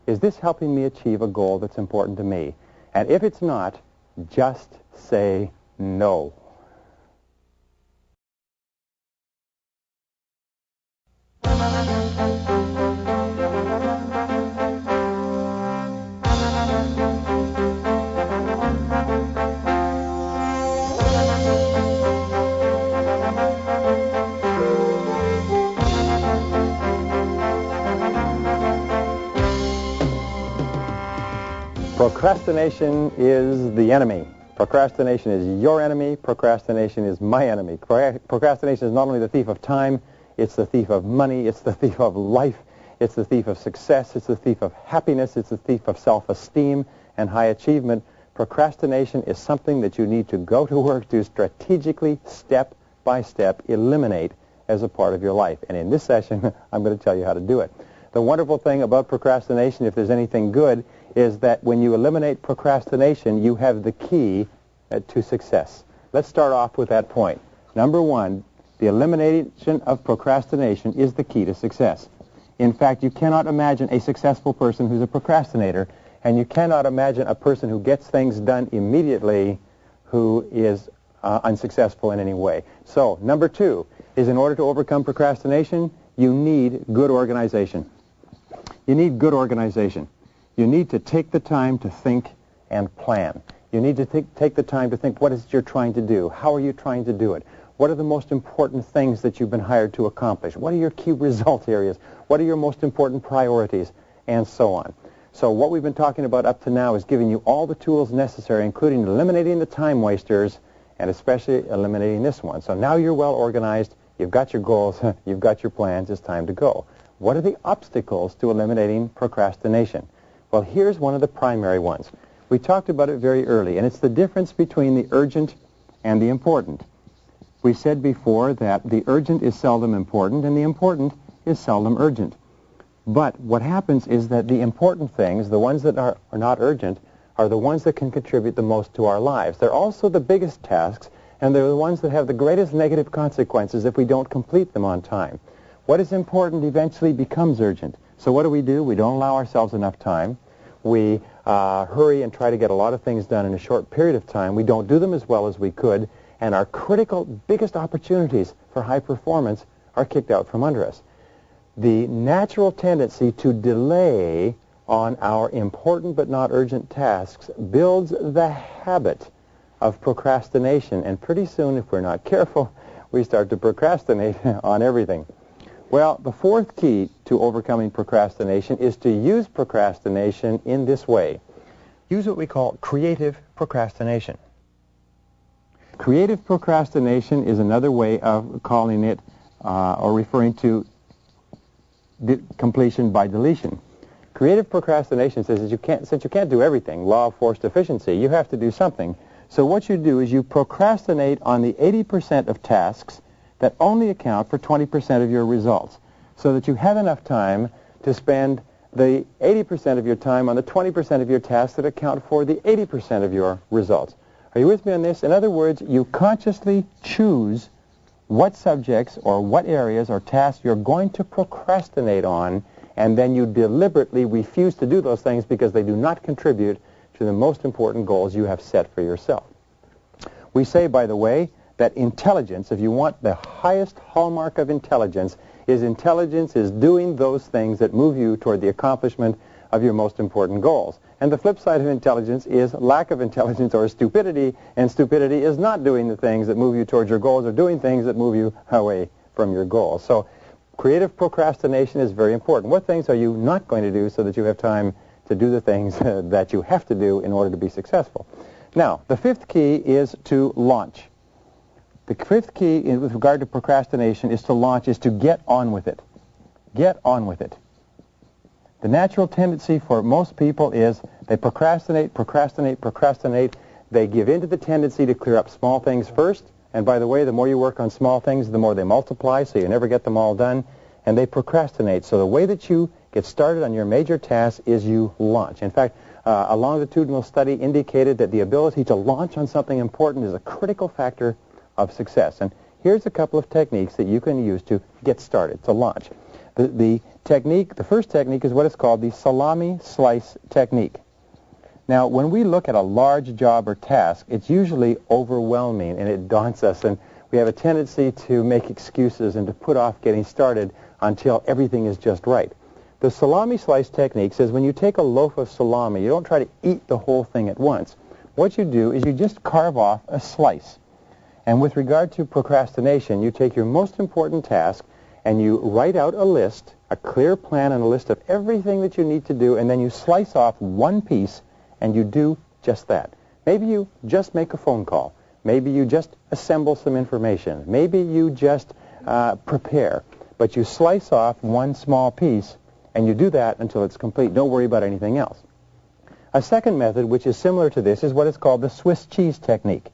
Is this helping me achieve a goal that's important to me? And if it's not, just say no. Procrastination is the enemy. Procrastination is your enemy. Procrastination is my enemy. Procrastination is not only the thief of time, it's the thief of money, it's the thief of life, it's the thief of success, it's the thief of happiness, it's the thief of self-esteem and high achievement. Procrastination is something that you need to go to work to strategically, step by step, eliminate as a part of your life. And in this session, I'm going to tell you how to do it. The wonderful thing about procrastination, if there's anything good, is that when you eliminate procrastination, you have the key to success. Let's start off with that point. Number one, the elimination of procrastination is the key to success. In fact, you cannot imagine a successful person who's a procrastinator, and you cannot imagine a person who gets things done immediately who is unsuccessful in any way. So, number two is, in order to overcome procrastination, you need good organization. You need good organization. You need to take the time to think and plan. You need to take the time to think, what is it you're trying to do? How are you trying to do it? What are the most important things that you've been hired to accomplish? What are your key result areas? What are your most important priorities? And so on. So what we've been talking about up to now is giving you all the tools necessary, including eliminating the time wasters and especially eliminating this one. So now you're well organized. You've got your goals. You've got your plans. It's time to go. What are the obstacles to eliminating procrastination? Well, here's one of the primary ones. We talked about it very early, and it's the difference between the urgent and the important. We said before that the urgent is seldom important, and the important is seldom urgent. But what happens is that the important things, the ones that are not urgent, are the ones that can contribute the most to our lives. They're also the biggest tasks, and they're the ones that have the greatest negative consequences if we don't complete them on time. What is important eventually becomes urgent. So what do? We don't allow ourselves enough time. We hurry and try to get a lot of things done in a short period of time. We don't do them as well as we could, and our critical, biggest opportunities for high performance are kicked out from under us. The natural tendency to delay on our important but not urgent tasks builds the habit of procrastination, and pretty soon, if we're not careful, we start to procrastinate on everything. Well, the fourth key to overcoming procrastination is to use procrastination in this way. Use what we call creative procrastination. Creative procrastination is another way of calling it or referring to completion by deletion. Creative procrastination says that since you can't do everything, law of forced efficiency, you have to do something. So what you do is you procrastinate on the 80% of tasks that only account for 20% of your results, so that you have enough time to spend the 80% of your time on the 20% of your tasks that account for the 80% of your results. Are you with me on this? In other words, you consciously choose what subjects or what areas or tasks you're going to procrastinate on, and then you deliberately refuse to do those things because they do not contribute to the most important goals you have set for yourself. We say, by the way, that intelligence, if you want the highest hallmark of intelligence is doing those things that move you toward the accomplishment of your most important goals. And the flip side of intelligence is lack of intelligence or stupidity, and stupidity is not doing the things that move you towards your goals or doing things that move you away from your goals. So creative procrastination is very important. What things are you not going to do so that you have time to do the things that you have to do in order to be successful? Now, the fifth key is to launch. The fifth key with regard to procrastination is to get on with it. Get on with it. The natural tendency for most people is they procrastinate. They give in to the tendency to clear up small things first. And by the way, the more you work on small things, the more they multiply, so you never get them all done. And they procrastinate. So the way that you get started on your major task is you launch. In fact, a longitudinal study indicated that the ability to launch on something important is a critical factor of success. And here's a couple of techniques that you can use to get started, to launch. The technique, the first technique is what is called the salami slice technique. Now, when we look at a large job or task, it's usually overwhelming and it daunts us, and we have a tendency to make excuses and to put off getting started until everything is just right. The salami slice technique says when you take a loaf of salami, you don't try to eat the whole thing at once. What you do is you just carve off a slice. And with regard to procrastination, you take your most important task and you write out a list, a clear plan and a list of everything that you need to do, and then you slice off one piece and you do just that. Maybe you just make a phone call. Maybe you just assemble some information. Maybe you just prepare. But you slice off one small piece and you do that until it's complete. Don't worry about anything else. A second method, which is similar to this, is what is called the Swiss cheese technique.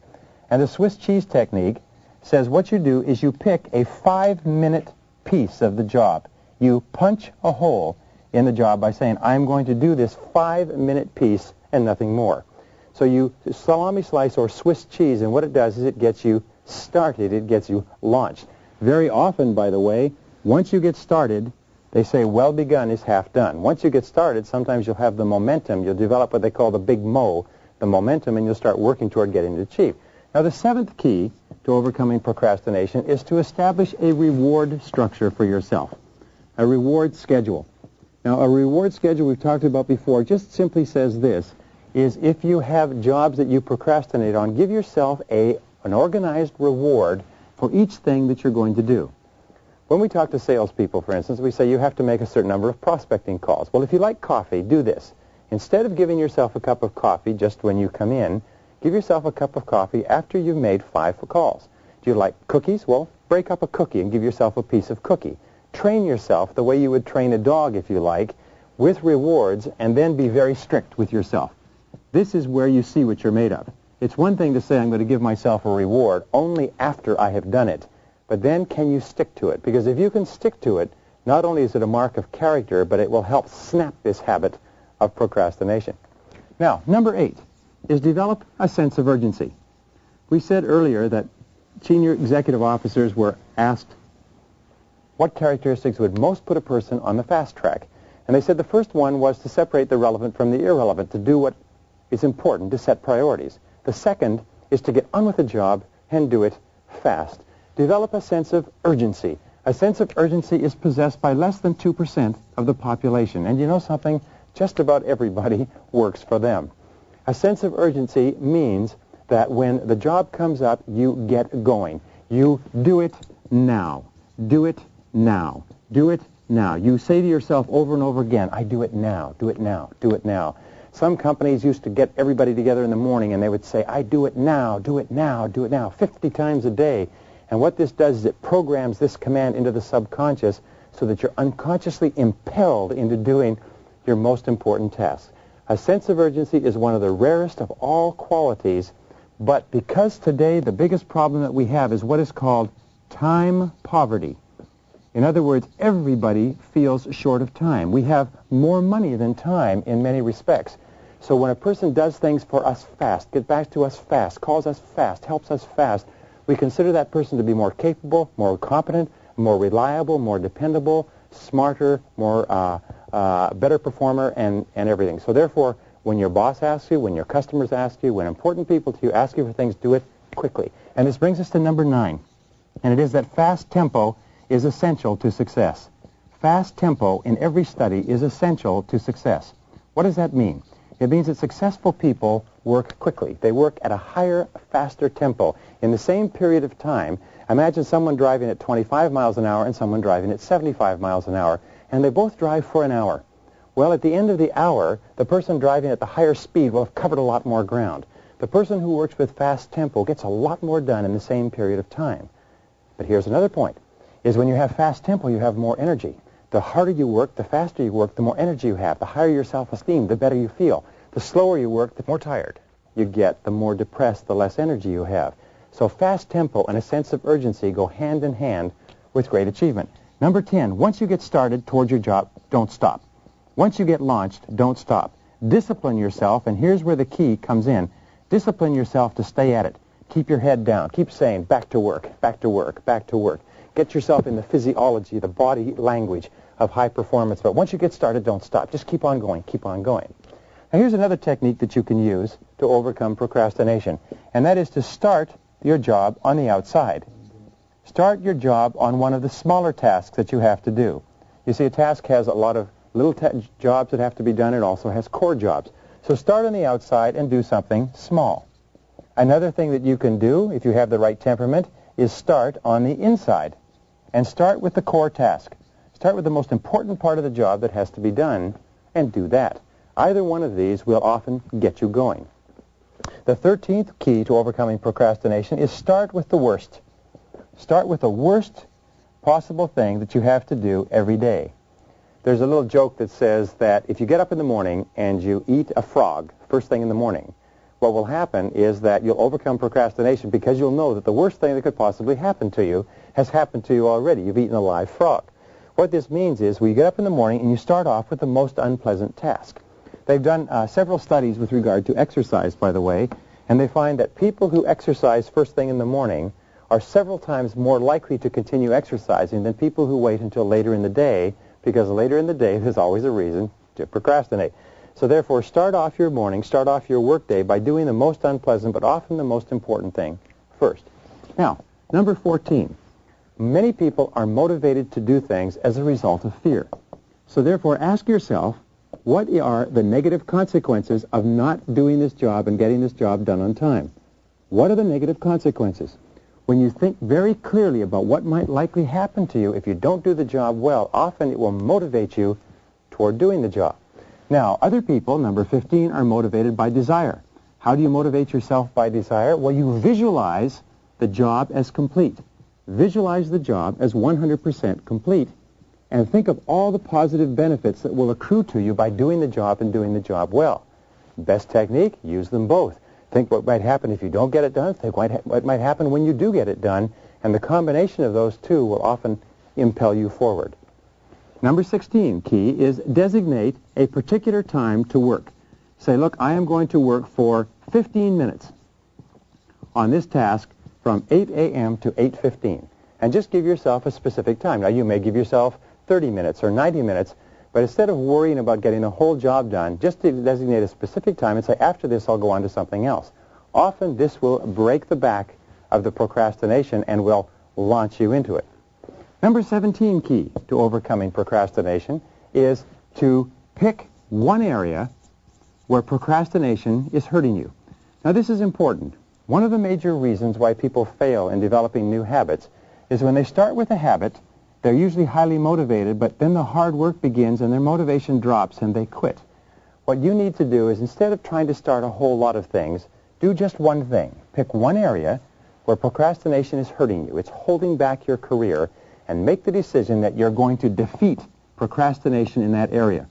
And the Swiss cheese technique says what you do is you pick a 5-minute piece of the job. You punch a hole in the job by saying, I'm going to do this 5-minute piece and nothing more. So you salami slice or Swiss cheese, and what it does is it gets you started, it gets you launched. Very often, by the way, once you get started, they say well begun is half done. Once you get started, sometimes you'll have the momentum. You'll develop what they call the big mo, the momentum, and you'll start working toward getting it achieved. Now, the seventh key to overcoming procrastination is to establish a reward structure for yourself, a reward schedule. Now, a reward schedule we've talked about before just simply says this, is if you have jobs that you procrastinate on, give yourself an organized reward for each thing that you're going to do. When we talk to salespeople, for instance, we say you have to make a certain number of prospecting calls. Well, if you like coffee, do this. Instead of giving yourself a cup of coffee just when you come in, give yourself a cup of coffee after you've made 5 calls. Do you like cookies? Well, break up a cookie and give yourself a piece of cookie. Train yourself the way you would train a dog, if you like, with rewards, and then be very strict with yourself. This is where you see what you're made of. It's one thing to say I'm going to give myself a reward only after I have done it. But then can you stick to it? Because if you can stick to it, not only is it a mark of character, but it will help snap this habit of procrastination. Now, number 8 is develop a sense of urgency. We said earlier that senior executive officers were asked what characteristics would most put a person on the fast track. And they said the first one was to separate the relevant from the irrelevant, to do what is important, to set priorities. The second is to get on with the job and do it fast. Develop a sense of urgency. A sense of urgency is possessed by less than 2% of the population. And you know something? Just about everybody works for them. A sense of urgency means that when the job comes up, you get going. You do it now. Do it now. Do it now. You say to yourself over and over again, I do it now, do it now, do it now. Some companies used to get everybody together in the morning and they would say, I do it now, do it now, do it now, 50 times a day. And what this does is it programs this command into the subconscious so that you're unconsciously impelled into doing your most important tasks. A sense of urgency is one of the rarest of all qualities, but because today the biggest problem that we have is what is called time poverty. In other words, everybody feels short of time. We have more money than time in many respects. So when a person does things for us fast, gets back to us fast, calls us fast, helps us fast, we consider that person to be more capable, more competent, more reliable, more dependable, smarter, more better performer, and everything. So therefore, when your boss asks you, when your customers ask you, when important people to you ask you for things, do it quickly. And this brings us to number 9, and it is that fast tempo is essential to success. Fast tempo in every study is essential to success. What does that mean? It means that successful people work quickly. They work at a higher, faster tempo. In the same period of time, imagine someone driving at 25 miles an hour and someone driving at 75 miles an hour, and they both drive for an hour. Well, at the end of the hour, the person driving at the higher speed will have covered a lot more ground. The person who works with fast tempo gets a lot more done in the same period of time. But here's another point, is when you have fast tempo, you have more energy. The harder you work, the faster you work, the more energy you have. The higher your self-esteem, the better you feel. The slower you work, the more tired you get, the more depressed, the less energy you have. So fast tempo and a sense of urgency go hand in hand with great achievement. Number 10, once you get started toward your job, don't stop. Once you get launched, don't stop. Discipline yourself, and here's where the key comes in. Discipline yourself to stay at it. Keep your head down. Keep saying, back to work, back to work, back to work. Get yourself in the physiology, the body language of high performance. But once you get started, don't stop. Just keep on going, keep on going. Now here's another technique that you can use to overcome procrastination, and that is to start your job on the outside. Start your job on one of the smaller tasks that you have to do. You see, a task has a lot of little jobs that have to be done. It also has core jobs. So start on the outside and do something small. Another thing that you can do, if you have the right temperament, is start on the inside. And start with the core task. Start with the most important part of the job that has to be done, and do that. Either one of these will often get you going. The 13th key to overcoming procrastination is start with the worst. Start with the worst possible thing that you have to do every day. There's a little joke that says that if you get up in the morning and you eat a frog first thing in the morning, what will happen is that you'll overcome procrastination because you'll know that the worst thing that could possibly happen to you has happened to you already. You've eaten a live frog. What this means is when you get up in the morning and you start off with the most unpleasant task. They've done several studies with regard to exercise, by the way, and they find that people who exercise first thing in the morning are several times more likely to continue exercising than people who wait until later in the day, because later in the day there's always a reason to procrastinate. So therefore, start off your morning, start off your workday by doing the most unpleasant but often the most important thing first. Now, number 14. Many people are motivated to do things as a result of fear. So therefore, ask yourself, what are the negative consequences of not doing this job and getting this job done on time? What are the negative consequences? When you think very clearly about what might likely happen to you if you don't do the job well, often it will motivate you toward doing the job. Now, other people, number 15, are motivated by desire. How do you motivate yourself by desire? Well, you visualize the job as complete. Visualize the job as 100% complete, and think of all the positive benefits that will accrue to you by doing the job and doing the job well. Best technique, use them both. Think what might happen if you don't get it done. Think what might happen when you do get it done, and the combination of those two will often impel you forward. Number 16 key is designate a particular time to work. Say, look, I am going to work for 15 minutes on this task from 8 a.m. to 8:15. And just give yourself a specific time. Now, you may give yourself 30 minutes or 90 minutes, but instead of worrying about getting the whole job done, just to designate a specific time and say, after this, I'll go on to something else. Often, this will break the back of the procrastination and will launch you into it. Number 17 key to overcoming procrastination is to pick one area where procrastination is hurting you. Now, this is important. One of the major reasons why people fail in developing new habits is when they start with a habit, they're usually highly motivated, but then the hard work begins and their motivation drops and they quit. What you need to do is, instead of trying to start a whole lot of things, do just one thing. Pick one area where procrastination is hurting you. It's holding back your career, and make the decision that you're going to defeat procrastination in that area.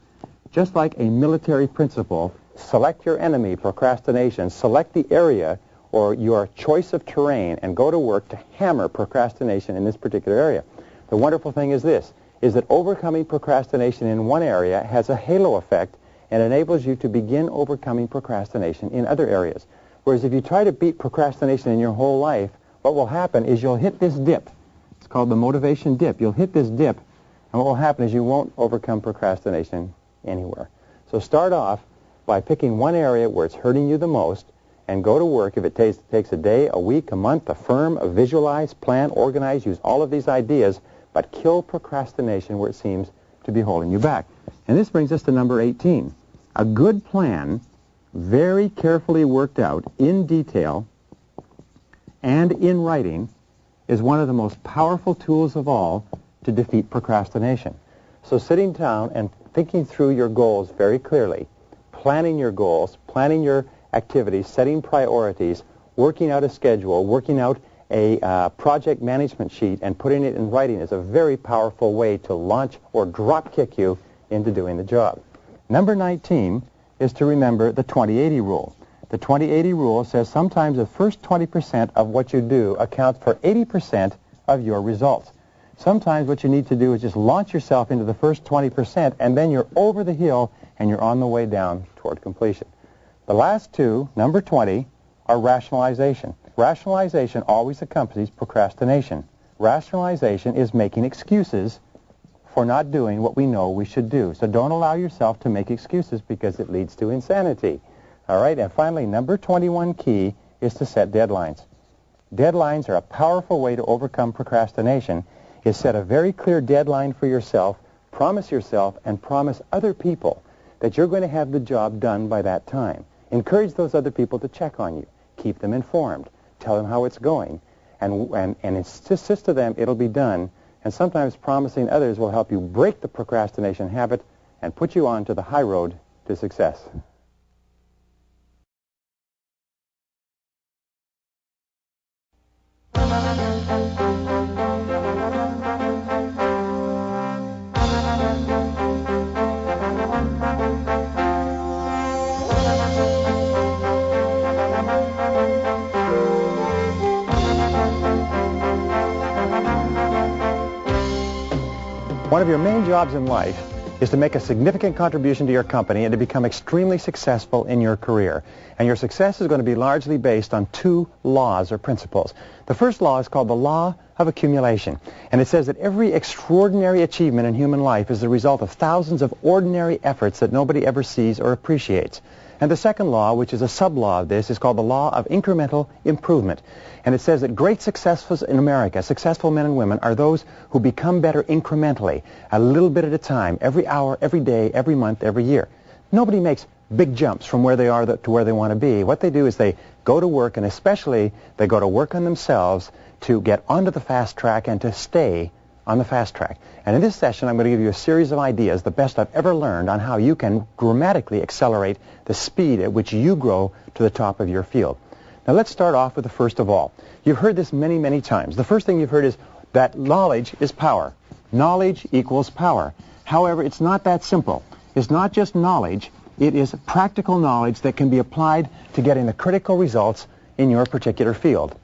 Just like a military principle, select your enemy, procrastination, select the area or your choice of terrain, and go to work to hammer procrastination in this particular area. The wonderful thing is this, is that overcoming procrastination in one area has a halo effect and enables you to begin overcoming procrastination in other areas. Whereas if you try to beat procrastination in your whole life, what will happen is you'll hit this dip. It's called the motivation dip. You'll hit this dip, and what will happen is you won't overcome procrastination anywhere. So start off by picking one area where it's hurting you the most, and go to work. If it takes a day, a week, a month, affirm, visualize, plan, organize, use all of these ideas, but kill procrastination where it seems to be holding you back. And this brings us to number 18. A good plan, very carefully worked out in detail and in writing, is one of the most powerful tools of all to defeat procrastination. So sitting down and thinking through your goals very clearly, planning your goals, planning your activities, setting priorities, working out a schedule, working out a project management sheet, and putting it in writing is a very powerful way to launch or drop kick you into doing the job. Number 19 is to remember the 20-80 rule. The 20-80 rule says sometimes the first 20% of what you do accounts for 80% of your results. Sometimes what you need to do is just launch yourself into the first 20%, and then you're over the hill and you're on the way down toward completion. The last two, number 20, are rationalization. Rationalization always accompanies procrastination. Rationalization is making excuses for not doing what we know we should do. So don't allow yourself to make excuses because it leads to insanity. All right, and finally, number 21 key is to set deadlines. Deadlines are a powerful way to overcome procrastination. Is set a very clear deadline for yourself, promise yourself, and promise other people that you're going to have the job done by that time. Encourage those other people to check on you. Keep them informed. Tell them how it's going. And insist to them it'll be done. And sometimes promising others will help you break the procrastination habit and put you on to the high road to success. One of your main jobs in life is to make a significant contribution to your company and to become extremely successful in your career. And your success is going to be largely based on two laws or principles. The first law is called the law of accumulation. And it says that every extraordinary achievement in human life is the result of thousands of ordinary efforts that nobody ever sees or appreciates. And the second law, which is a sub-law of this, is called the law of incremental improvement. And it says that great successes in America, successful men and women, are those who become better incrementally, a little bit at a time, every hour, every day, every month, every year. Nobody makes big jumps from where they are to where they want to be. What they do is they go to work, and especially they go to work on themselves to get onto the fast track and to stay on the fast track. And in this session, I'm going to give you a series of ideas, the best I've ever learned, on how you can dramatically accelerate the speed at which you grow to the top of your field. Now, let's start off with the first of all. You've heard this many, many times. The first thing you've heard is that knowledge is power. Knowledge equals power. However, it's not that simple. It's not just knowledge. It is practical knowledge that can be applied to getting the critical results in your particular field.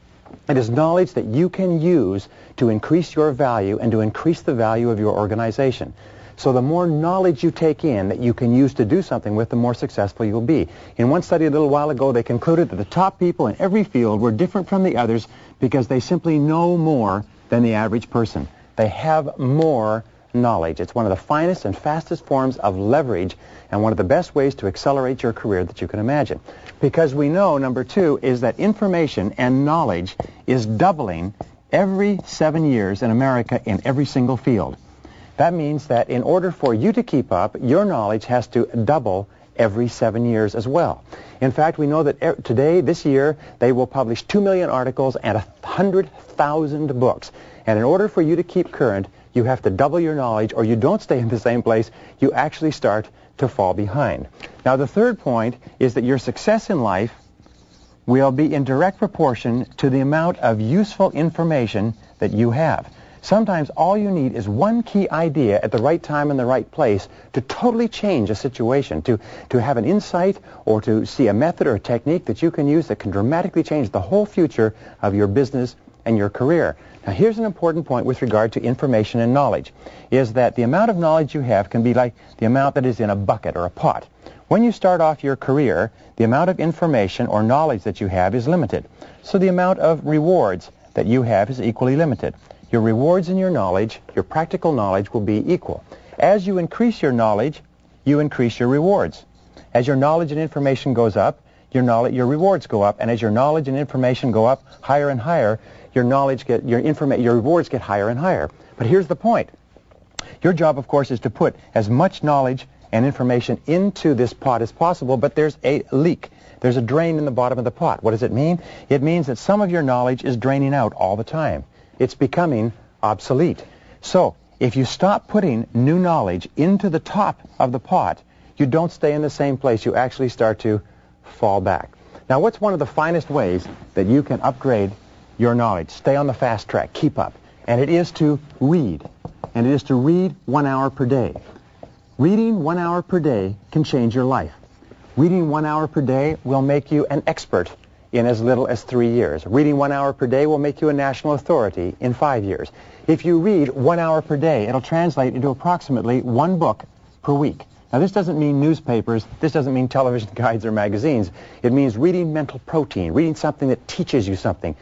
It is knowledge that you can use to increase your value and to increase the value of your organization. So the more knowledge you take in that you can use to do something with, the more successful you'll be. In one study a little while ago, they concluded that the top people in every field were different from the others because they simply know more than the average person. They have more knowledge. It's one of the finest and fastest forms of leverage and one of the best ways to accelerate your career that you can imagine. Because we know, number two, is that information and knowledge is doubling every 7 years in America in every single field. That means that in order for you to keep up, your knowledge has to double every 7 years as well. In fact, we know that today, this year, they will publish 2 million articles and 100,000 books. And in order for you to keep current, you have to double your knowledge, or you don't stay in the same place. You actually start to fall behind. Now, the third point is that your success in life will be in direct proportion to the amount of useful information that you have. Sometimes all you need is one key idea at the right time in the right place to totally change a situation, to have an insight or to see a method or a technique that you can use that can dramatically change the whole future of your business and your career. Now, here's an important point with regard to information and knowledge, is that the amount of knowledge you have can be like the amount that is in a bucket or a pot. When you start off your career, the amount of information or knowledge that you have is limited. So the amount of rewards that you have is equally limited. Your rewards and your knowledge, your practical knowledge, will be equal. As you increase your knowledge, you increase your rewards. As your knowledge and information goes up, your rewards go up, and as your knowledge and information go up higher and higher, your rewards get higher and higher. But here's the point. Your job, of course, is to put as much knowledge and information into this pot as possible, but there's a leak. There's a drain in the bottom of the pot. What does it mean? It means that some of your knowledge is draining out all the time. It's becoming obsolete. So if you stop putting new knowledge into the top of the pot, you don't stay in the same place. You actually start to fall back. Now, what's one of the finest ways that you can upgrade your knowledge? Stay on the fast track. Keep up. And it is to read. And it is to read 1 hour per day. Reading 1 hour per day can change your life. Reading 1 hour per day will make you an expert in as little as 3 years. Reading 1 hour per day will make you a national authority in 5 years. If you read 1 hour per day, it'll translate into approximately 1 book per week. Now, this doesn't mean newspapers. This doesn't mean television guides or magazines. It means reading mental protein, reading something that teaches you something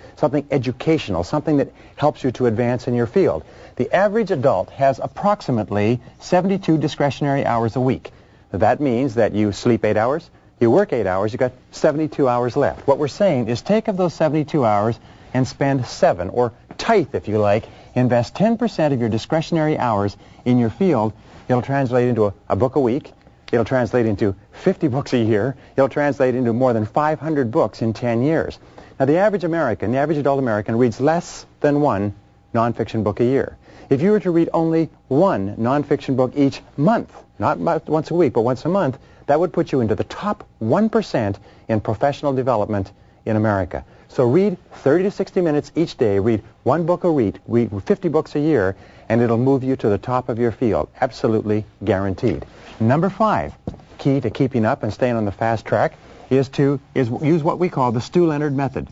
educational, something that helps you to advance in your field. The average adult has approximately 72 discretionary hours a week. That means that you sleep 8 hours, you work 8 hours, you've got 72 hours left. What we're saying is take of those 72 hours and spend 7, or tithe if you like, invest 10% of your discretionary hours in your field. It'll translate into a book a week. It'll translate into 50 books a year. It'll translate into more than 500 books in 10 years. Now, the average American, the average adult American, reads less than one nonfiction book a year. If you were to read only one nonfiction book each month, not once a week, but once a month, that would put you into the top 1% in professional development in America. So read 30 to 60 minutes each day, read one book a week, read 50 books a year, and it'll move you to the top of your field. Absolutely guaranteed. Number 5, key to keeping up and staying on the fast track, is use what we call the Stu Leonard method.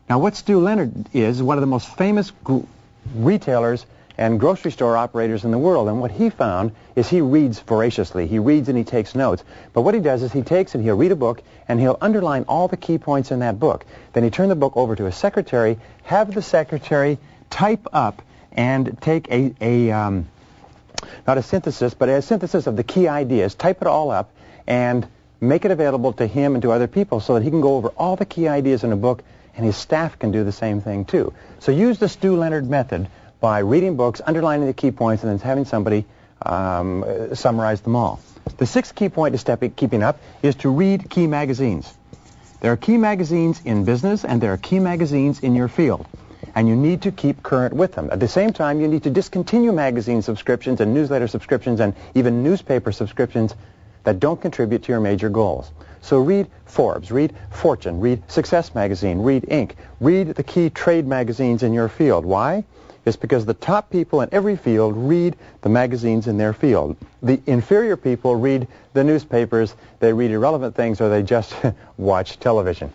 Now, what Stu Leonard is one of the most famous retailers and grocery store operators in the world, and what he found is he reads voraciously. He reads and he takes notes. But what he does is he takes and he'll read a book and he'll underline all the key points in that book. Then he turn the book over to his secretary, have the secretary type up and take not a synthesis, but a synthesis of the key ideas, type it all up and make it available to him and to other people so that he can go over all the key ideas in a book, and his staff can do the same thing too. So use the Stu Leonard method by reading books, underlining the key points, and then having somebody summarize them all. The 6th key point to keeping up is to read key magazines. There are key magazines in business and there are key magazines in your field, and you need to keep current with them. At the same time, you need to discontinue magazine subscriptions and newsletter subscriptions and even newspaper subscriptions that don't contribute to your major goals. So read Forbes, read Fortune, read Success Magazine, read Inc. Read the key trade magazines in your field. Why? It's because the top people in every field read the magazines in their field. The inferior people read the newspapers, they read irrelevant things, or they just watch television.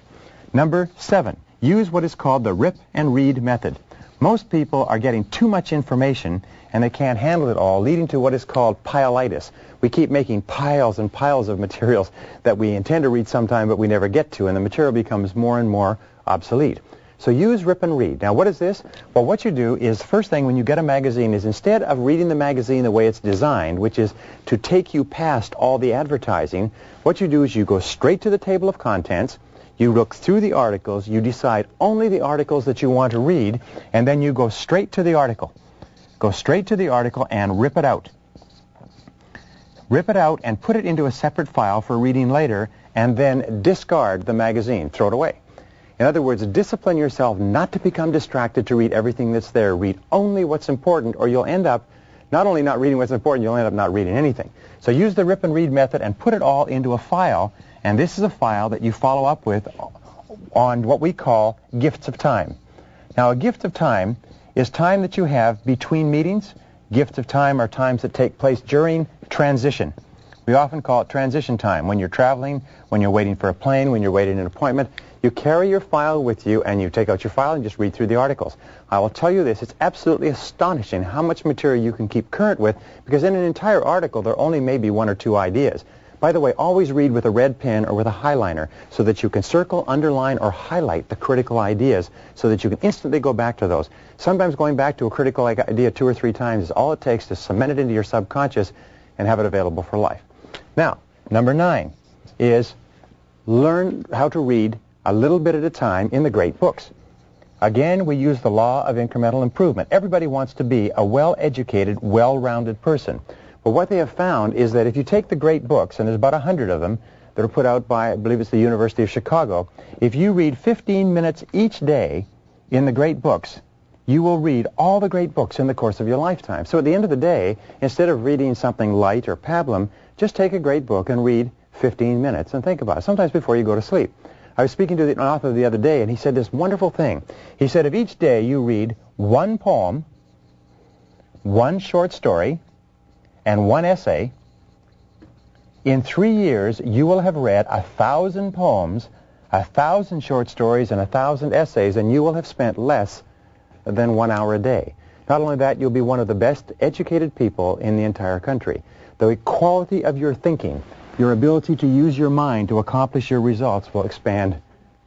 Number 7, use what is called the rip and read method. Most people are getting too much information and they can't handle it all, leading to what is called pileitis. We keep making piles and piles of materials that we intend to read sometime but we never get to, and the material becomes more and more obsolete. So use rip and read. Now, what is this? Well, what you do is, first thing when you get a magazine is instead of reading the magazine the way it's designed, which is to take you past all the advertising, what you do is you go straight to the table of contents, you look through the articles, you decide only the articles that you want to read, and then you go straight to the article. Go straight to the article and rip it out. Rip it out and put it into a separate file for reading later, and then discard the magazine. Throw it away. In other words, discipline yourself not to become distracted to read everything that's there. Read only what's important, or you'll end up not only not reading what's important, you'll end up not reading anything. So use the rip and read method and put it all into a file, and this is a file that you follow up with on what we call gifts of time. Now, a gift of time is time that you have between meetings. Gifts of time are times that take place during transition. We often call it transition time. When you're traveling, when you're waiting for a plane, when you're waiting an appointment, you carry your file with you and you take out your file and just read through the articles. I will tell you this, it's absolutely astonishing how much material you can keep current with, because in an entire article there only may be 1 or 2 ideas. By the way, always read with a red pen or with a highliner so that you can circle, underline, or highlight the critical ideas so that you can instantly go back to those. Sometimes going back to a critical idea 2 or 3 times is all it takes to cement it into your subconscious and have it available for life. Now, number 9 is learn how to read a little bit at a time in the great books. Again, we use the law of incremental improvement. Everybody wants to be a well-educated, well-rounded person. But what they have found is that if you take the great books, and there's about 100 of them that are put out by, I believe it's the University of Chicago, if you read 15 minutes each day in the great books, you will read all the great books in the course of your lifetime. So at the end of the day, instead of reading something light or pablum, just take a great book and read 15 minutes and think about it, sometimes before you go to sleep. I was speaking to an author the other day, and he said this wonderful thing. He said, if each day you read 1 poem, 1 short story, and 1 essay, in 3 years you will have read 1,000 poems, 1,000 short stories, and 1,000 essays, and you will have spent less than 1 hour a day. Not only that, you'll be one of the best educated people in the entire country. the quality of your thinking, your ability to use your mind to accomplish your results will expand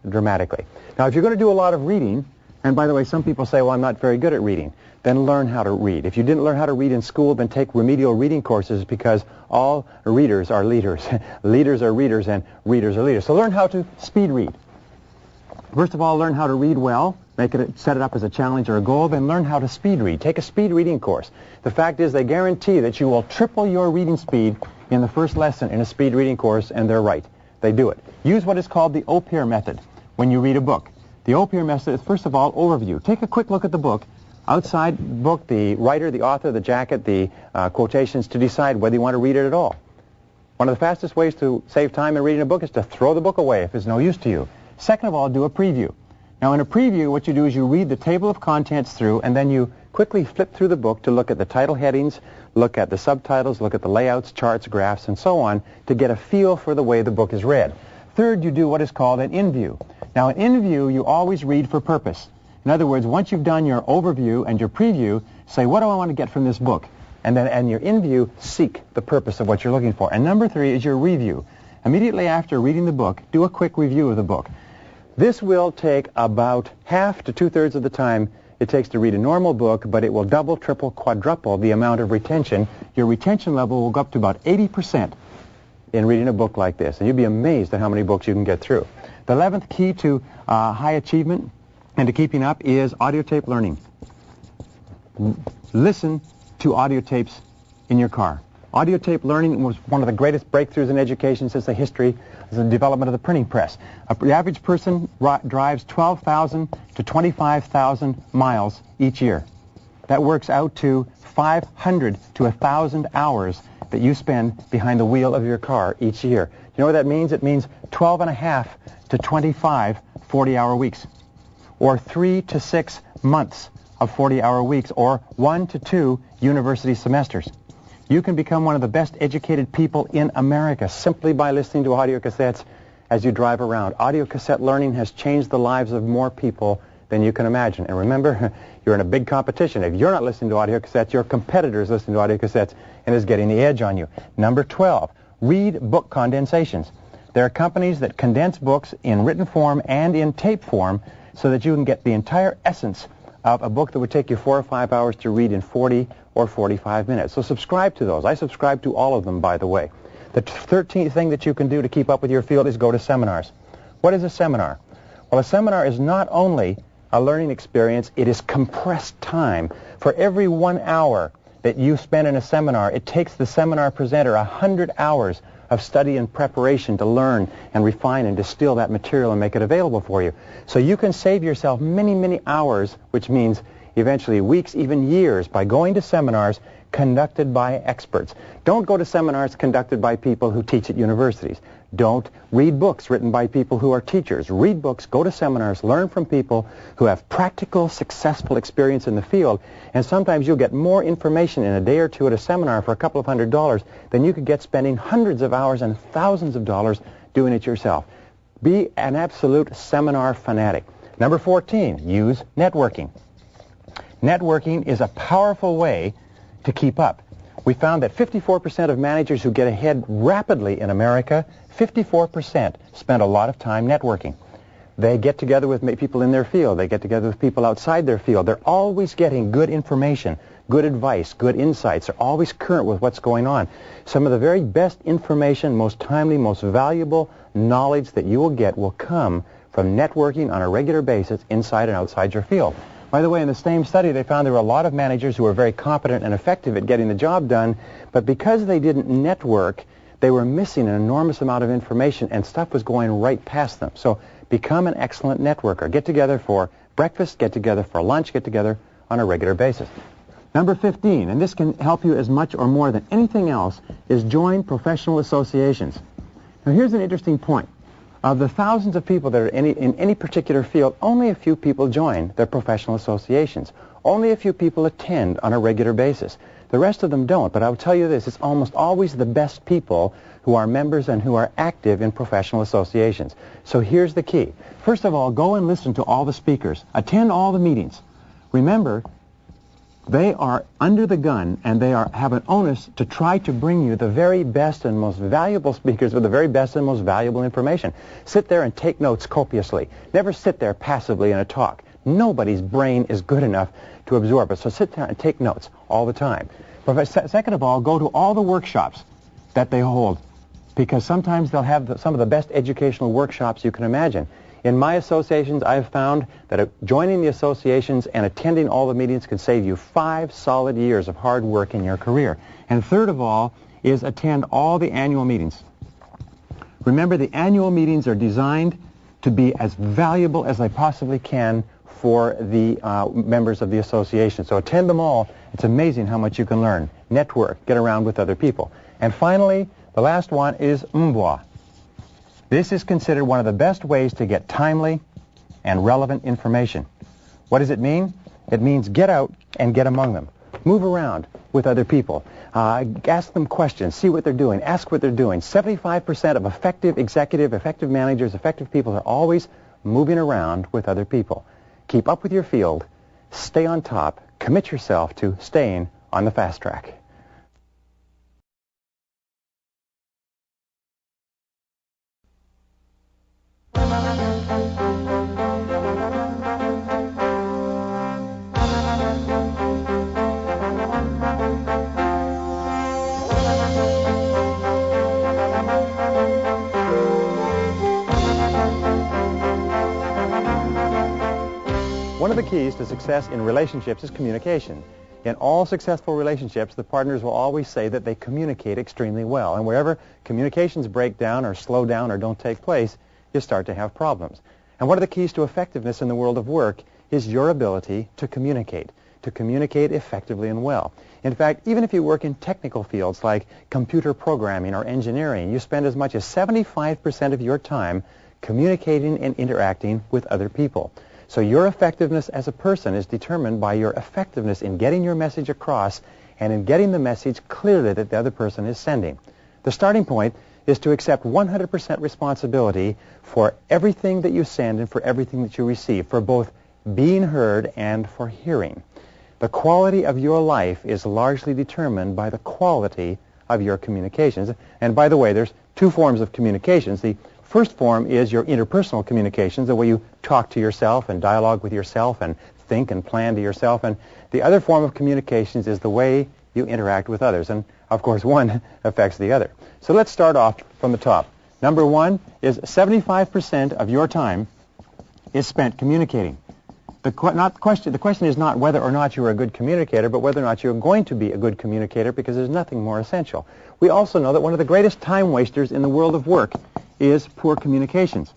dramatically. Now, if you're going to do a lot of reading, and by the way, some people say, well, I'm not very good at reading, then learn how to read. If you didn't learn how to read in school, then take remedial reading courses, because all readers are leaders. Leaders are readers, and readers are leaders. So learn how to speed read. First of all, learn how to read well. Set it up as a challenge or a goal. Then learn how to speed read. Take a speed reading course. The fact is, they guarantee that you will triple your reading speed in the first lesson in a speed reading course, and they're right. They do it. Use what is called the OPIR method when you read a book. The OPIR method is, first of all, overview. Take a quick look at the book. Outside the book, the writer, the author, the jacket, the quotations, to decide whether you want to read it at all. One of the fastest ways to save time in reading a book is to throw the book away if it's no use to you. Second of all, do a preview. Now, in a preview, what you do is you read the table of contents through, and then you quickly flip through the book to look at the title headings, look at the subtitles, look at the layouts, charts, graphs, and so on, to get a feel for the way the book is read. Third, you do what is called an in-view. Now, an in-view, you always read for purpose. In other words, once you've done your overview and your preview, say, what do I want to get from this book? And then in your in-view, seek the purpose of what you're looking for. And number 3 is your review. Immediately after reading the book, do a quick review of the book. This will take about half to 2/3 of the time it takes to read a normal book, but it will double, triple, quadruple the amount of retention. Your retention level will go up to about 80% in reading a book like this. And you'll be amazed at how many books you can get through. The 11th key to high achievement and to keeping up is audio tape learning. Listen to audio tapes in your car. Audio tape learning was one of the greatest breakthroughs in education since the history of the development of the printing press. The average person drives 12,000 to 25,000 miles each year. That works out to 500 to 1,000 hours that you spend behind the wheel of your car each year. You know what that means? It means 12 and a half to 25 40-hour weeks, or 3 to 6 months of 40-hour weeks, or 1 to 2 university semesters. You can become one of the best educated people in America simply by listening to audio cassettes as you drive around. Audio cassette learning has changed the lives of more people than you can imagine. And remember, you're in a big competition. If you're not listening to audio cassettes, your competitor is listening to audio cassettes and is getting the edge on you. Number 12, read book condensations. There are companies that condense books in written form and in tape form so that you can get the entire essence of a book that would take you 4 or 5 hours to read in 40 or 45 minutes. So subscribe to those. I subscribe to all of them, by the way. The 13th thing that you can do to keep up with your field is go to seminars. What is a seminar? Well, a seminar is not only a learning experience, it is compressed time. For every 1 hour that you spend in a seminar, it takes the seminar presenter 100 hours of study and preparation to learn and refine and distill that material and make it available for you. So you can save yourself many, many hours, which means eventually weeks, even years, by going to seminars conducted by experts. Don't go to seminars conducted by people who teach at universities. Don't read books written by people who are teachers. Read books, go to seminars, learn from people who have practical, successful experience in the field, and sometimes you'll get more information in a day or two at a seminar for a couple of $100s than you could get spending hundreds of hours and thousands of dollars doing it yourself. Be an absolute seminar fanatic. Number 14, use networking. Networking is a powerful way to keep up. We found that 54% of managers who get ahead rapidly in America, 54% spend a lot of time networking. They get together with people in their field. They get together with people outside their field. They're always getting good information, good advice, good insights. They're always current with what's going on. Some of the very best information, most timely, most valuable knowledge that you will get will come from networking on a regular basis inside and outside your field. By the way, in the same study, they found there were a lot of managers who were very competent and effective at getting the job done, but because they didn't network, they were missing an enormous amount of information, and stuff was going right past them. So become an excellent networker. Get together for breakfast, get together for lunch, get together on a regular basis. Number 15, and this can help you as much or more than anything else, is join professional associations. Now, here's an interesting point. Of the thousands of people that are in any particular field, only a few people join their professional associations. Only a few people attend on a regular basis. The rest of them don't, but I will tell you this, it's almost always the best people who are members and who are active in professional associations. So here's the key. First of all, go and listen to all the speakers. Attend all the meetings. Remember, They are under the gun, and they have an onus to try to bring you the very best and most valuable speakers with the very best and most valuable information. Sit there and take notes copiously. Never sit there passively in a talk. Nobody's brain is good enough to absorb it, so sit down and take notes all the time. But second of all, go to all the workshops that they hold, because sometimes they'll have some of the best educational workshops you can imagine. In my associations, I've found that joining the associations and attending all the meetings can save you 5 solid years of hard work in your career. And third of all is attend all the annual meetings. Remember, the annual meetings are designed to be as valuable as they possibly can for the members of the association. So attend them all. It's amazing how much you can learn. Network, get around with other people. And finally, the last one is MBWA. This is considered one of the best ways to get timely and relevant information. What does it mean? It means get out and get among them. Move around with other people. Ask them questions. See what they're doing. Ask what they're doing. 75% of effective executive, effective managers, effective people are always moving around with other people. Keep up with your field. Stay on top. Commit yourself to staying on the fast track. One of the keys to success in relationships is communication. In all successful relationships, the partners will always say that they communicate extremely well. And wherever communications break down or slow down or don't take place, you start to have problems. And one of the keys to effectiveness in the world of work is your ability to communicate effectively and well. In fact, even if you work in technical fields like computer programming or engineering, you spend as much as 75% of your time communicating and interacting with other people. So your effectiveness as a person is determined by your effectiveness in getting your message across and in getting the message clearly that the other person is sending. The starting point is to accept 100% responsibility for everything that you send and for everything that you receive, for both being heard and for hearing. The quality of your life is largely determined by the quality of your communications. And by the way, there's 2 forms of communications. The first form is your interpersonal communications, the way you talk to yourself and dialogue with yourself and think and plan to yourself. And the other form of communications is the way you interact with others. And, of course, one affects the other. So let's start off from the top. Number 1 is 75% of your time is spent communicating. The question is not whether or not you're a good communicator, but whether or not you're going to be a good communicator, because there's nothing more essential. We also know that one of the greatest time wasters in the world of work is poor communications.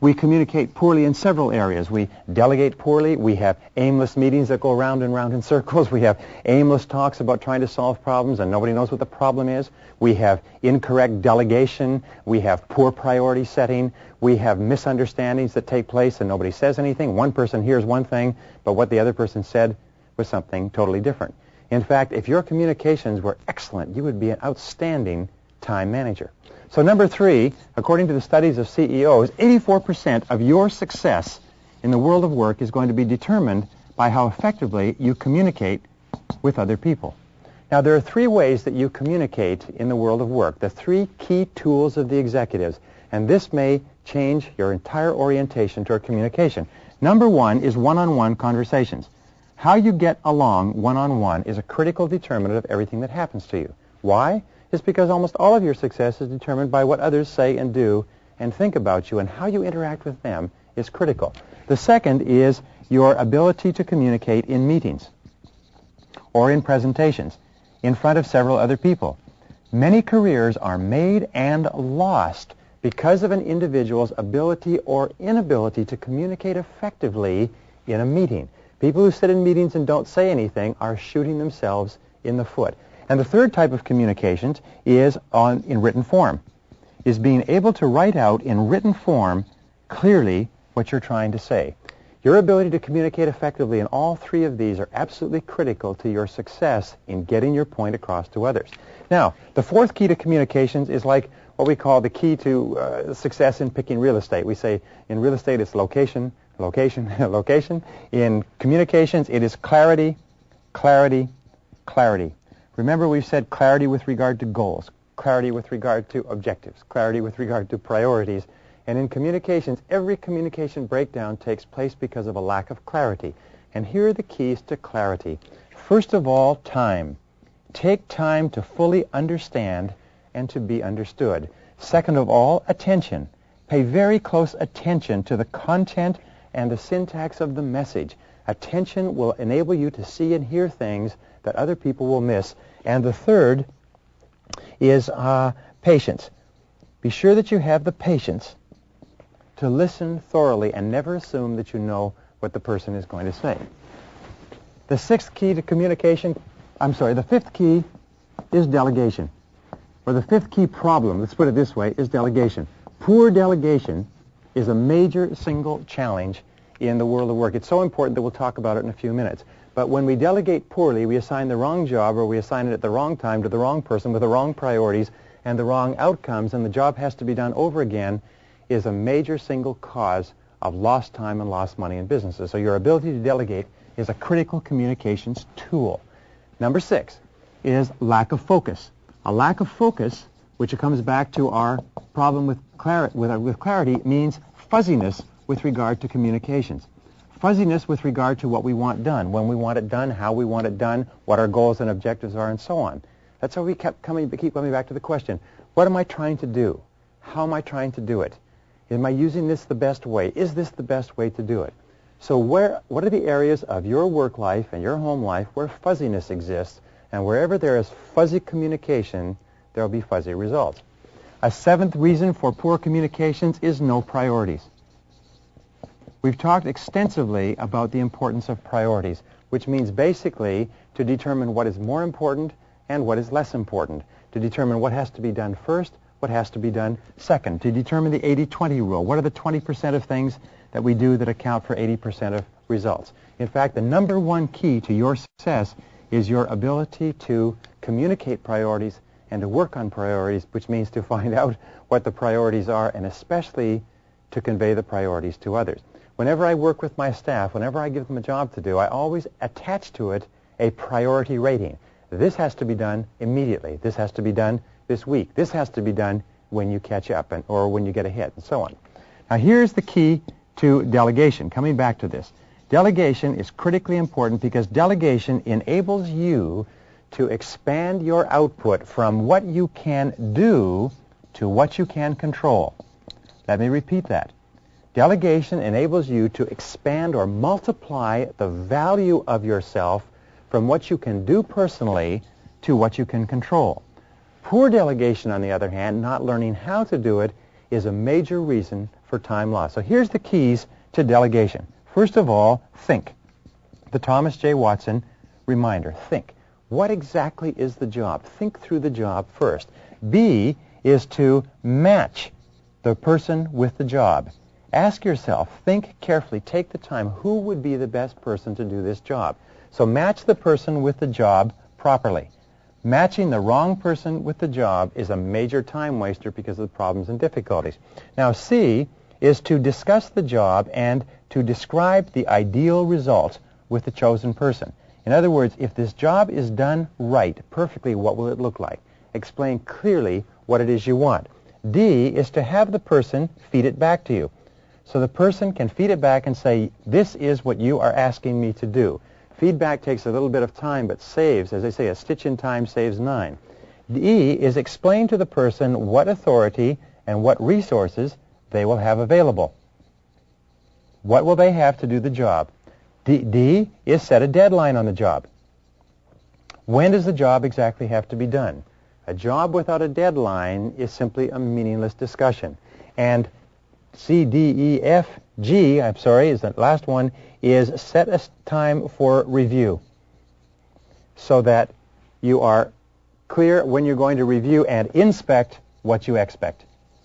We communicate poorly in several areas. We delegate poorly. We have aimless meetings that go round and round in circles. We have aimless talks about trying to solve problems and nobody knows what the problem is. We have incorrect delegation. We have poor priority setting. We have misunderstandings that take place and nobody says anything. One person hears one thing, but what the other person said was something totally different. In fact, if your communications were excellent, you would be an outstanding time manager. So number 3, according to the studies of CEOs, 84% of your success in the world of work is going to be determined by how effectively you communicate with other people. Now, there are 3 ways that you communicate in the world of work, the 3 key tools of the executives, and this may change your entire orientation toward communication. Number 1 is one-on-one conversations. How you get along one-on-one is a critical determinant of everything that happens to you. Why? It's because almost all of your success is determined by what others say and do and think about you, and how you interact with them is critical. The second is your ability to communicate in meetings or in presentations in front of several other people. Many careers are made and lost because of an individual's ability or inability to communicate effectively in a meeting. People who sit in meetings and don't say anything are shooting themselves in the foot. And the third type of communications is in written form, is being able to write out in written form clearly what you're trying to say. Your ability to communicate effectively in all 3 of these are absolutely critical to your success in getting your point across to others. Now, the 4th key to communications is like what we call the key to success in picking real estate. We say in real estate it's location, location, location. In communications it is clarity, Clarity, clarity. Remember, we've said clarity with regard to goals, clarity with regard to objectives, clarity with regard to priorities. And in communications, every communication breakdown takes place because of a lack of clarity. And here are the keys to clarity. First of all, time. Take time to fully understand and to be understood. Second of all, attention. Pay very close attention to the content and the syntax of the message. Attention will enable you to see and hear things that other people will miss. And the third is patience. Be sure that you have the patience to listen thoroughly and never assume that you know what the person is going to say. The fifth key is delegation. Or the fifth key problem, let's put it this way, is delegation. Poor delegation is a major single challenge in the world of work. It's so important that we'll talk about it in a few minutes. But when we delegate poorly, we assign the wrong job, or we assign it at the wrong time to the wrong person with the wrong priorities and the wrong outcomes, and the job has to be done over again, is a major single cause of lost time and lost money in businesses. So your ability to delegate is a critical communications tool. Number 6 is lack of focus. A lack of focus, which comes back to our problem with clarity, means fuzziness with regard to communications. Fuzziness with regard to what we want done, when we want it done, how we want it done, what our goals and objectives are, and so on. That's how we keep coming back to the question, what am I trying to do? How am I trying to do it? Am I using this the best way? Is this the best way to do it? So what are the areas of your work life and your home life where fuzziness exists? And wherever there is fuzzy communication, there will be fuzzy results. A 7th reason for poor communications is no priorities. We've talked extensively about the importance of priorities, which means basically to determine what is more important and what is less important, to determine what has to be done first, what has to be done second, to determine the 80-20 rule. What are the 20% of things that we do that account for 80% of results? In fact, the number one key to your success is your ability to communicate priorities and to work on priorities, which means to find out what the priorities are and especially to convey the priorities to others. Whenever I work with my staff, whenever I give them a job to do, I always attach to it a priority rating. This has to be done immediately. This has to be done this week. This has to be done when you catch up or when you get ahead, and so on. Now here's the key to delegation. Coming back to this. Delegation is critically important because delegation enables you to expand your output from what you can do to what you can control. Let me repeat that. Delegation enables you to expand or multiply the value of yourself from what you can do personally to what you can control. Poor delegation, on the other hand, not learning how to do it, is a major reason for time loss. So here's the keys to delegation. First of all, think. The Thomas J. Watson reminder, think. What exactly is the job? Think through the job first. B is to match the person with the job. Ask yourself, think carefully, take the time, who would be the best person to do this job? So match the person with the job properly. Matching the wrong person with the job is a major time waster because of the problems and difficulties. Now C is to discuss the job and to describe the ideal result with the chosen person. In other words, if this job is done right, perfectly, what will it look like? Explain clearly what it is you want. D is to have the person feed it back to you. So the person can feed it back and say, this is what you are asking me to do. Feedback takes a little bit of time, but saves, as they say, a stitch in time saves 9. D is explain to the person what authority and what resources they will have available. What will they have to do the job? D is set a deadline on the job. When does the job exactly have to be done? A job without a deadline is simply a meaningless discussion. And C, D, E, F, G, is the last one, is set a time for review so that you are clear when you're going to review and inspect what you expect.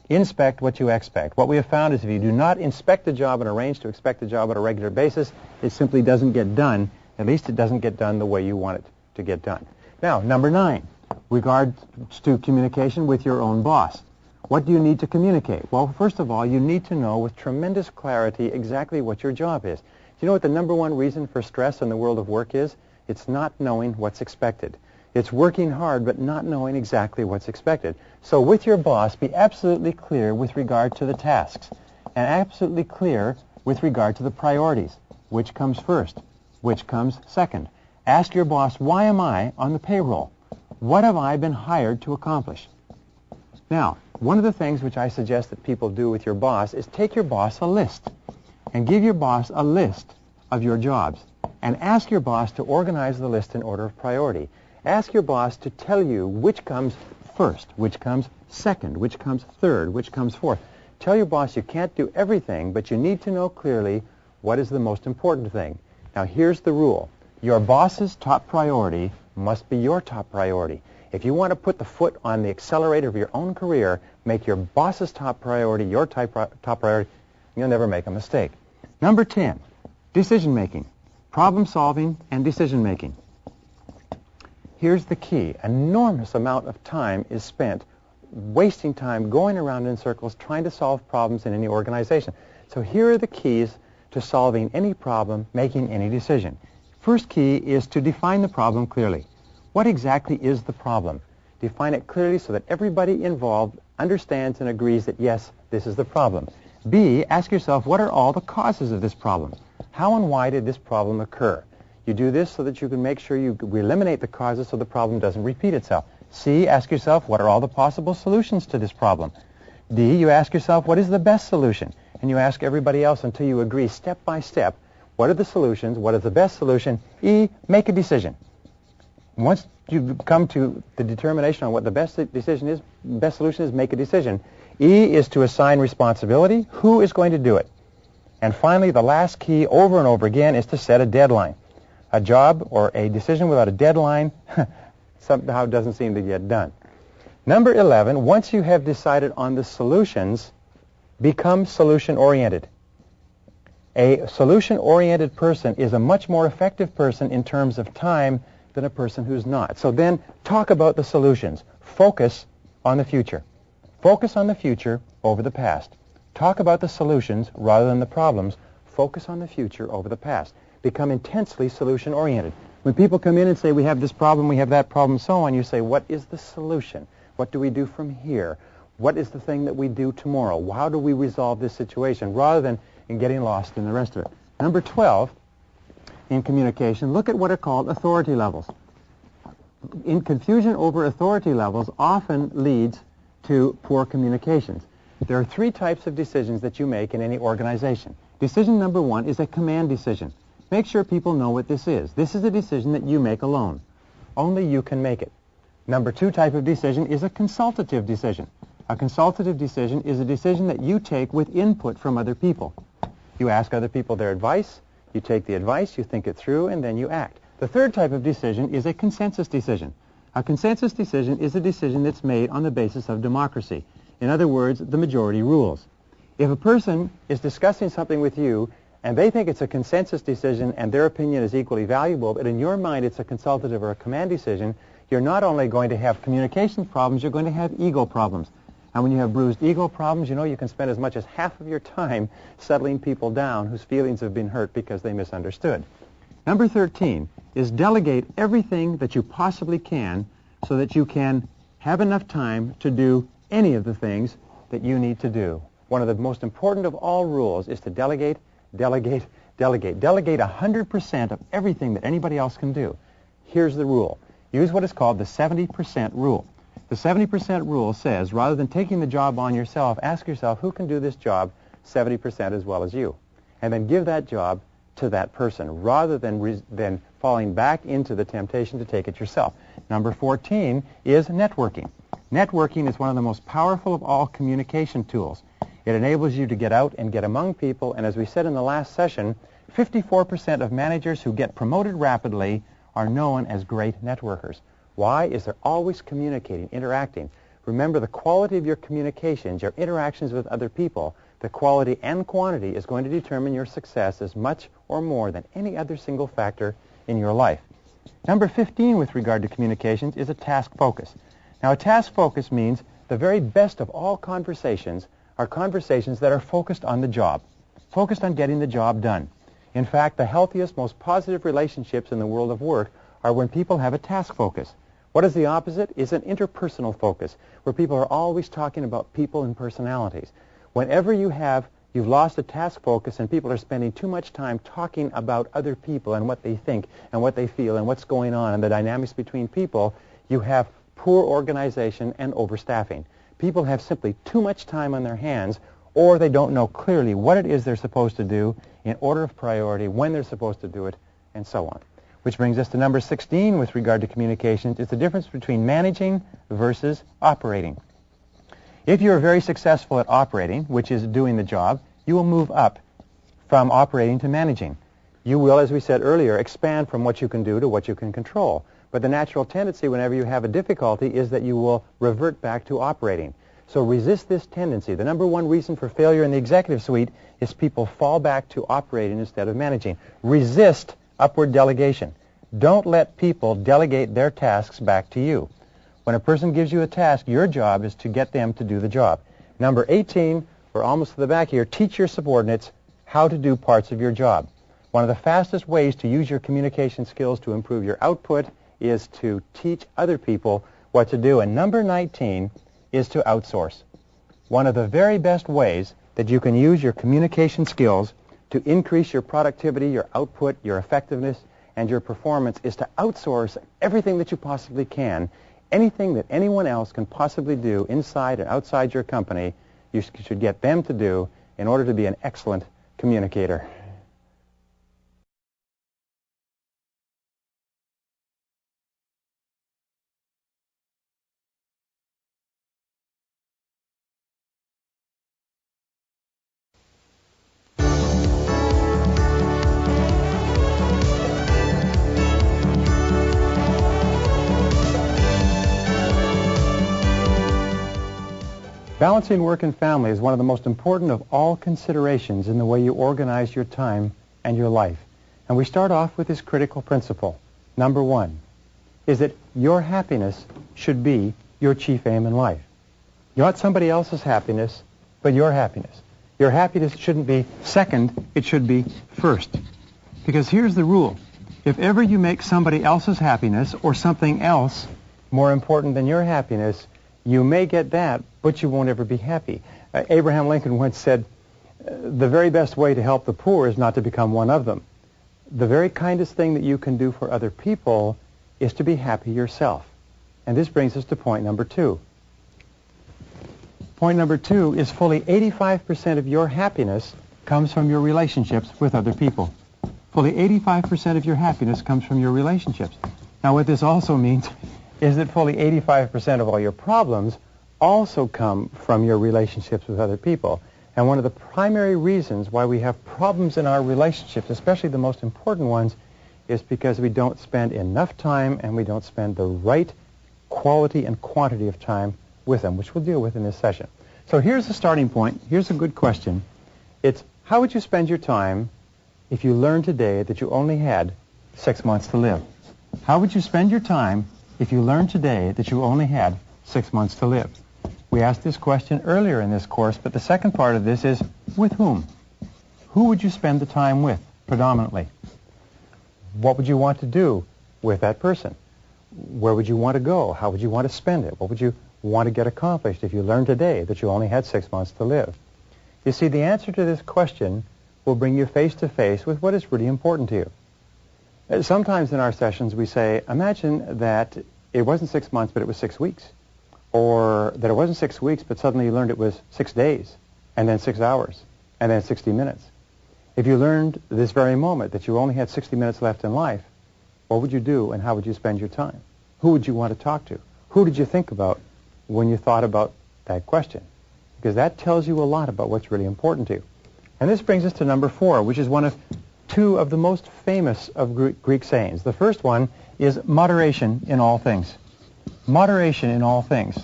Inspect what you expect. What we have found is if you do not inspect the job and arrange to expect the job on a regular basis, it simply doesn't get done. At least it doesn't get done the way you want it to get done. Now, number 9, regards to communication with your own boss. What do you need to communicate? Well, first of all, you need to know with tremendous clarity exactly what your job is. Do you know what the number one reason for stress in the world of work is? It's not knowing what's expected. It's working hard but not knowing exactly what's expected. So with your boss, be absolutely clear with regard to the tasks and absolutely clear with regard to the priorities. Which comes first? Which comes second? Ask your boss, why am I on the payroll? What have I been hired to accomplish? Now, one of the things which I suggest that people do with your boss is take your boss a list and give your boss a list of your jobs and ask your boss to organize the list in order of priority. Ask your boss to tell you which comes first, which comes second, which comes third, which comes fourth. Tell your boss you can't do everything, but you need to know clearly what is the most important thing. Now, here's the rule. Your boss's top priority must be your top priority. If you want to put the foot on the accelerator of your own career, make your boss's top priority your top priority. You'll never make a mistake. Number 10, decision-making, problem-solving, and decision-making. Here's the key. Enormous amount of time is spent wasting time going around in circles trying to solve problems in any organization. So here are the keys to solving any problem, making any decision. First key is to define the problem clearly. What exactly is the problem? Define it clearly so that everybody involved understands and agrees that, yes, this is the problem. B, ask yourself, what are all the causes of this problem? How and why did this problem occur? You do this so that you can make sure you eliminate the causes so the problem doesn't repeat itself. C, ask yourself, what are all the possible solutions to this problem? D, you ask yourself, what is the best solution? And you ask everybody else until you agree step by step, what are the solutions, what is the best solution? E, make a decision. Once you come to the determination on what the best solution is, make a decision. E is to assign responsibility. Who is going to do it? And finally, the last key over and over again is to set a deadline. A job or a decision without a deadline somehow doesn't seem to get done. Number 11, once you have decided on the solutions, become solution-oriented. A solution-oriented person is a much more effective person in terms of time than a person who's not. So then talk about the solutions. Focus on the future. Focus on the future over the past. Talk about the solutions rather than the problems. Focus on the future over the past. Become intensely solution-oriented. When people come in and say, we have this problem, we have that problem, so on, you say, what is the solution? What do we do from here? What is the thing that we do tomorrow? How do we resolve this situation? Rather than in getting lost in the rest of it. Number 12, in communication, look at what are called authority levels. In confusion over authority levels often leads to poor communications. There are 3 types of decisions that you make in any organization. Decision number 1 is a command decision. Make sure people know what this is. This is a decision that you make alone. Only you can make it. Number 2 type of decision is a consultative decision. A consultative decision is a decision that you take with input from other people. You ask other people their advice, you take the advice, you think it through, and then you act. The 3rd type of decision is a consensus decision. A consensus decision is a decision that's made on the basis of democracy. In other words, the majority rules. If a person is discussing something with you and they think it's a consensus decision and their opinion is equally valuable, but in your mind it's a consultative or a command decision, you're not only going to have communication problems, you're going to have ego problems. And when you have bruised ego problems, you know you can spend as much as half of your time settling people down whose feelings have been hurt because they misunderstood. Number 13 is delegate everything that you possibly can so that you can have enough time to do any of the things that you need to do. One of the most important of all rules is to delegate, delegate, delegate. Delegate 100% of everything that anybody else can do. Here's the rule. Use what is called the 70% rule. The 70% rule says, rather than taking the job on yourself, ask yourself, who can do this job 70% as well as you? And then give that job to that person, rather than falling back into the temptation to take it yourself. Number 14 is networking. Networking is one of the most powerful of all communication tools. It enables you to get out and get among people, and as we said in the last session, 54% of managers who get promoted rapidly are known as great networkers. Why? Is they're always communicating, interacting. Remember, the quality of your communications, your interactions with other people, the quality and quantity is going to determine your success as much or more than any other single factor in your life. Number 15 with regard to communications is a task focus. Now, a task focus means the very best of all conversations are conversations that are focused on the job, focused on getting the job done. In fact, the healthiest, most positive relationships in the world of work are when people have a task focus. What is the opposite? It's an interpersonal focus, where people are always talking about people and personalities. Whenever you've lost a task focus and people are spending too much time talking about other people and what they think and what they feel and what's going on and the dynamics between people, you have poor organization and overstaffing. People have simply too much time on their hands, or they don't know clearly what it is they're supposed to do in order of priority, when they're supposed to do it, and so on. Which brings us to number 16 with regard to communications. It's the difference between managing versus operating. If you're very successful at operating, which is doing the job, you will move up from operating to managing. You will, as we said earlier, expand from what you can do to what you can control. But the natural tendency whenever you have a difficulty is that you will revert back to operating. So resist this tendency. The number one reason for failure in the executive suite is people fall back to operating instead of managing. Resist upward delegation. Don't let people delegate their tasks back to you. When a person gives you a task, your job is to get them to do the job. Number 18, we're almost to the back here, teach your subordinates how to do parts of your job. One of the fastest ways to use your communication skills to improve your output is to teach other people what to do. And number 19 is to outsource. One of the very best ways that you can use your communication skills to increase your productivity, your output, your effectiveness, and your performance is to outsource everything that you possibly can. Anything that anyone else can possibly do inside and outside your company, you should get them to do in order to be an excellent communicator. Balancing work and family is one of the most important of all considerations in the way you organize your time and your life. And we start off with this critical principle. Number one is that your happiness should be your chief aim in life. Not somebody else's happiness, but your happiness. Your happiness shouldn't be second, it should be first. Because here's the rule. If ever you make somebody else's happiness or something else more important than your happiness, you may get that, but you won't ever be happy. Abraham Lincoln once said, the very best way to help the poor is not to become one of them. The very kindest thing that you can do for other people is to be happy yourself. And this brings us to point number 2. Point number 2 is fully 85% of your happiness comes from your relationships with other people. Fully 85% of your happiness comes from your relationships. Now what this also means is that fully 85% of all your problems also come from your relationships with other people. And one of the primary reasons why we have problems in our relationships, especially the most important ones, is because we don't spend enough time and we don't spend the right quality and quantity of time with them, which we'll deal with in this session. So here's the starting point. Here's a good question. It's, how would you spend your time if you learned today that you only had 6 months to live? How would you spend your time if you learned today that you only had 6 months to live? We asked this question earlier in this course, but the second part of this is, with whom? Who would you spend the time with, predominantly? What would you want to do with that person? Where would you want to go? How would you want to spend it? What would you want to get accomplished if you learned today that you only had 6 months to live? You see, the answer to this question will bring you face to face with what is really important to you. Sometimes in our sessions we say, imagine that it wasn't 6 months, but it was 6 weeks. Or that it wasn't 6 weeks, but suddenly you learned it was 6 days, and then 6 hours, and then 60 minutes. If you learned this very moment that you only had 60 minutes left in life, what would you do and how would you spend your time? Who would you want to talk to? Who did you think about when you thought about that question? Because that tells you a lot about what's really important to you. And this brings us to number 4, which is one of 2 of the most famous of Greek sayings. The first one is moderation in all things. Moderation in all things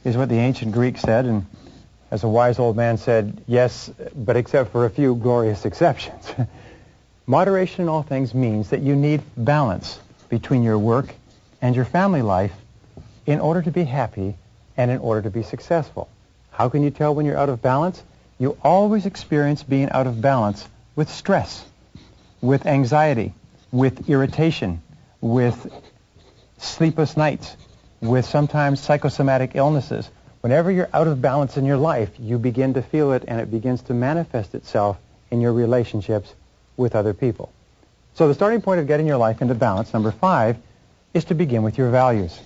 is what the ancient Greeks said, and as a wise old man said, yes, but except for a few glorious exceptions. Moderation in all things means that you need balance between your work and your family life in order to be happy and in order to be successful. How can you tell when you're out of balance? You always experience being out of balance with stress. with anxiety, with irritation, with sleepless nights, with sometimes psychosomatic illnesses. Whenever you're out of balance in your life, you begin to feel it, and it begins to manifest itself in your relationships with other people. So the starting point of getting your life into balance, number 5, is to begin with your values.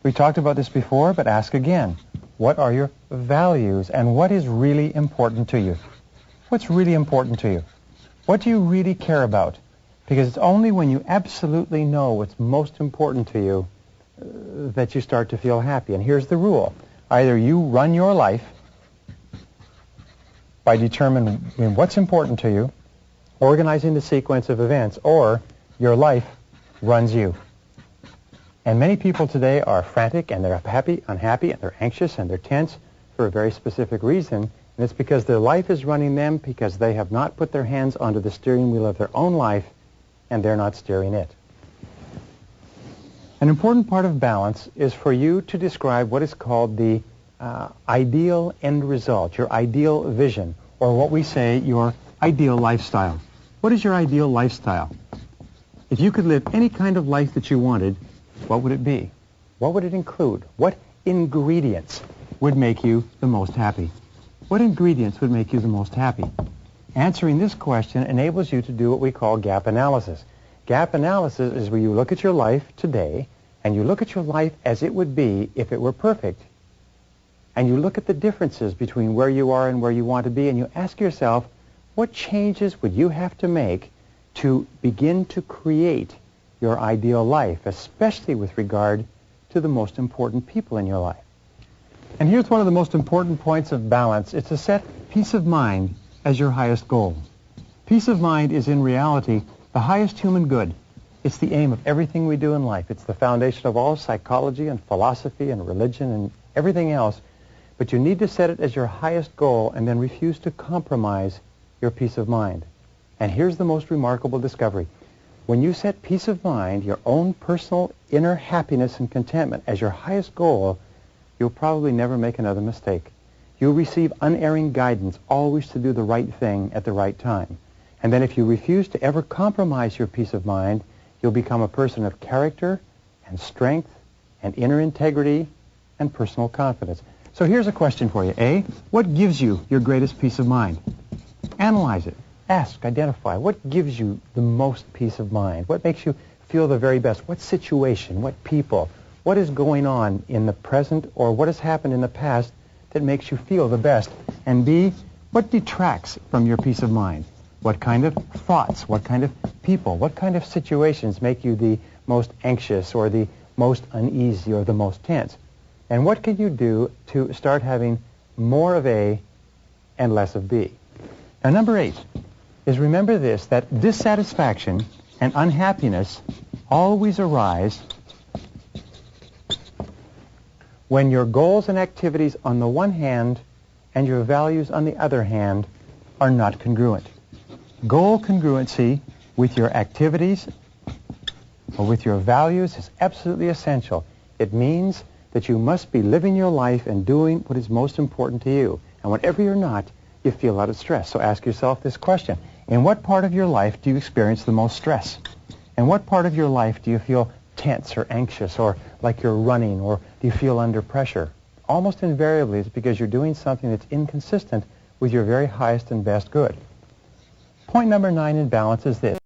We talked about this before, but ask again. What are your values, and what is really important to you? What's really important to you? What do you really care about? Because it's only when you absolutely know what's most important to you that you start to feel happy. And here's the rule. Either you run your life by determining what's important to you, organizing the sequence of events, or your life runs you. And many people today are frantic, and they're happy, unhappy, and they're anxious, and they're tense for a very specific reason. And it's because their life is running them, because they have not put their hands onto the steering wheel of their own life, and they're not steering it. An important part of balance is for you to describe what is called the ideal end result, your ideal vision, or what we say, your ideal lifestyle. What is your ideal lifestyle? If you could live any kind of life that you wanted, what would it be? What would it include? What ingredients would make you the most happy? What ingredients would make you the most happy? Answering this question enables you to do what we call gap analysis. Gap analysis is where you look at your life today, and you look at your life as it would be if it were perfect. And you look at the differences between where you are and where you want to be, and you ask yourself, what changes would you have to make to begin to create your ideal life, especially with regard to the most important people in your life? And here's one of the most important points of balance. It's to set peace of mind as your highest goal. Peace of mind is in reality the highest human good. It's the aim of everything we do in life. It's the foundation of all psychology and philosophy and religion and everything else. But you need to set it as your highest goal and then refuse to compromise your peace of mind. And here's the most remarkable discovery. When you set peace of mind, your own personal inner happiness and contentment as your highest goal, you'll probably never make another mistake. You'll receive unerring guidance, always to do the right thing at the right time. And then if you refuse to ever compromise your peace of mind, you'll become a person of character and strength and inner integrity and personal confidence. So here's a question for you. A, what gives you your greatest peace of mind? Analyze it. Ask, identify. What gives you the most peace of mind? What makes you feel the very best? What situation? What people? What is going on in the present, or what has happened in the past that makes you feel the best? And B, what detracts from your peace of mind? What kind of thoughts? What kind of people? What kind of situations make you the most anxious or the most uneasy or the most tense? And what can you do to start having more of A and less of B? Now, number 8 is, remember this, that dissatisfaction and unhappiness always arise when your goals and activities on the one hand and your values on the other hand are not congruent. Goal congruency with your activities or with your values is absolutely essential. It means that you must be living your life and doing what is most important to you. And whenever you're not, you feel a lot of stress. So ask yourself this question. In what part of your life do you experience the most stress? In what part of your life do you feel tense or anxious or like you're running, or do you feel under pressure? Almost invariably it's because you're doing something that's inconsistent with your very highest and best good. Point number 9 in balance is this.